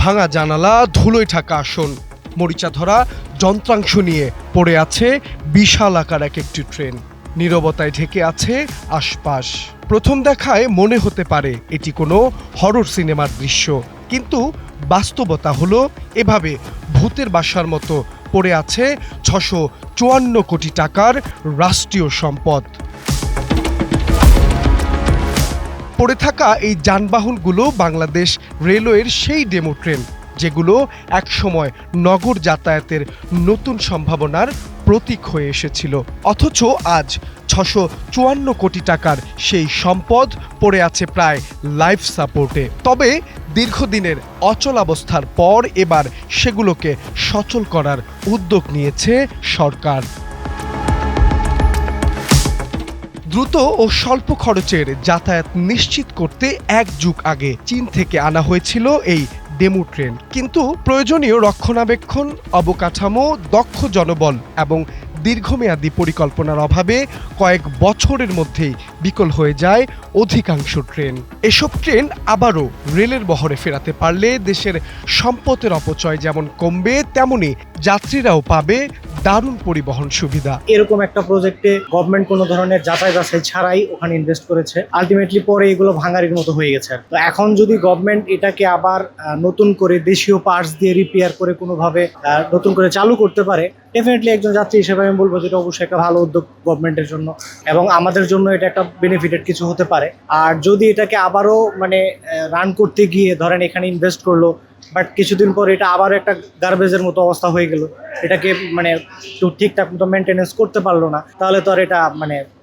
ভাঙা জানালা, ধুলোয় ঢাকা আসন, মরিচা ধরা যন্ত্রাংশ নিয়ে পড়ে আছে বিশাল আকার এক একটি ট্রেন। নীরবতায় ঢেকে আছে আশপাশ। প্রথম দেখায় মনে হতে পারে এটি কোনো হরর সিনেমার দৃশ্য, কিন্তু বাস্তবতা হলো এভাবে ভূতের বাসার মতো পড়ে আছে ৬৫৪ কোটি টাকার রাষ্ট্রীয় সম্পদ। পড়ে থাকা এই যানবাহনগুলো বাংলাদেশ রেলওয়ের সেই ডেমো ট্রেন, যেগুলো একসময় নগর যাতায়াতের নতুন সম্ভাবনার প্রতীক হয়ে এসেছিল। অথচ আজ ৬৫৪ কোটি টাকার সেই সম্পদ পড়ে আছে প্রায় লাইফ সাপোর্টে। তবে দীর্ঘদিনের অচলাবস্থার পর এবার সেগুলোকে সচল করার উদ্যোগ নিয়েছে সরকার। দ্রুত ও স্বল্প খরচের যাতায়াত নিশ্চিত করতে এক যুগ আগে চীন থেকে আনা হয়েছিল এই ডেমো ট্রেন, কিন্তু প্রয়োজনীয় রক্ষণাবেক্ষণ, অবকাঠামো, দক্ষ জনবল এবং দীর্ঘমেয়াদী পরিকল্পনার অভাবে কয়েক বছরের মধ্যেই বিকল হয়ে যায় অধিকাংশ ট্রেন। এসব ট্রেন আবারও রেলের বহরে ফেরাতে পারলে দেশের সম্পদের অপচয় যেমন কমবে, তেমনি যাত্রীরাও পাবে দারুণ পরিবহন সুবিধা। এরকম একটা প্রজেক্টে গভর্নমেন্ট কোনো ধরনের যাচাই বাছাই ছাড়াই ওখানে ইনভেস্ট করেছে, আলটিমেটলি পরে এগুলো ভাঙারির মতো হয়ে গেছে। তো এখন যদি গভর্নমেন্ট এটাকে আবার নতুন করে দেশীয় পার্টস দিয়ে রিপেয়ার করে কোনোভাবে নতুন করে চালু করতে পারে, ডেফিনেটলি একজন যাত্রী হিসেবে আমি বলবো যেটা অবশ্যই একটা ভালো উদ্যোগ গভর্নমেন্টের জন্য, এবং আমাদের জন্য এটা একটা বেনিফিটেড কিছু হতে পারে। আর যদি এটাকে আবারও রান করতে গিয়ে ধরেন এখানে ইনভেস্ট করলো, বাট কিছুদিন পর এটা আবার একটা গার্বেজের মতো অবস্থা হয়ে গেল, এটাকে ঠিকঠাক মতো মেনটেনেন্স করতে পারলো না, তাহলে তো আর এটা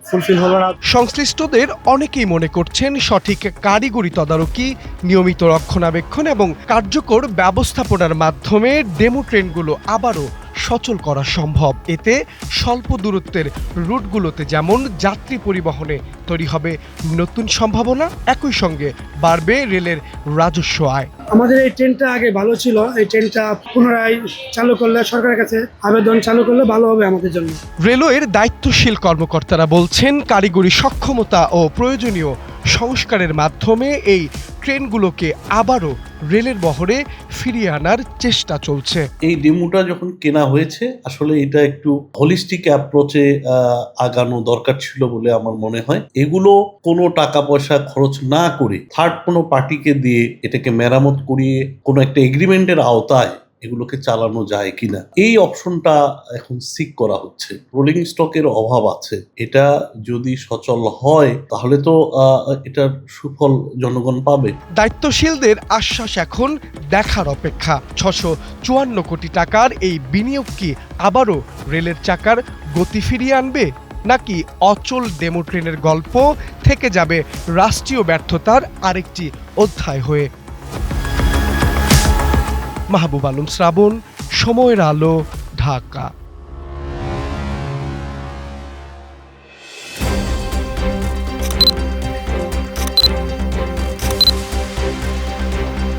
ফুলফিল হলো না। সংশ্লিষ্টদের অনেকেই মনে করছেন সঠিক কারিগরি তদারকি, নিয়মিত রক্ষণাবেক্ষণ এবং কার্যকর ব্যবস্থাপনার মাধ্যমে ডেমো ট্রেনগুলো আবারও সচল করা সম্ভব। এতে স্বল্প দূরত্বের রুটগুলোতে যেমন যাত্রী পরিবহনে তৈরি হবে নতুন সম্ভাবনা, একই সঙ্গে বাড়বে রেলের রাজস্ব আয়। আমাদের এই ট্রেনটা আগে ভালো ছিল, এই ট্রেনটা পুনরায় চালু করলে, সরকারের কাছে আবেদন চালু করলে ভালো হবে আমাদের জন্য। রেলওয়ের দায়িত্বশীল কর্মকর্তারা বলছেন কারিগরি সক্ষমতা ও প্রয়োজনীয় সংস্কারের মাধ্যমে এই ট্রেনগুলোকে আবারও রেলের বহরে ফিরিয়ে আনার চেষ্টা চলছে। এই ডেমোটা যখন কেনা হয়েছে, আসলে এটা একটু হলিস্টিক অ্যাপ্রোচে আগানো দরকার ছিল বলে আমার মনে হয়। এগুলো কোনো টাকা পয়সা খরচ না করে থার্ড কোনো পার্টিকে দিয়ে এটাকে মেরামত করিয়ে কোনো একটা এগ্রিমেন্টের আওতায় এগুলোকে চালানো যায় কিনা, এই অপশনটা এখন সিক করা হচ্ছে। রোলিং স্টকের অভাব আছে, এটা যদি সচল হয় তাহলে তো এটার সুফল জনগণ পাবে। দায়িত্বশীলদের আশ্বাস এখন দেখার অপেক্ষা। ৬৫৪ কোটি টাকার এই বিনিয়োগ কি আবারও রেলের চাকার গতি ফিরিয়ে আনবে, নাকি অচল ডেমো ট্রেনের গল্প থেকে যাবে রাষ্ট্রীয় ব্যর্থতার আরেকটি অধ্যায় হয়ে? মাহবুব আলম শ্রাবণ, সময়ের আলো, ঢাকা।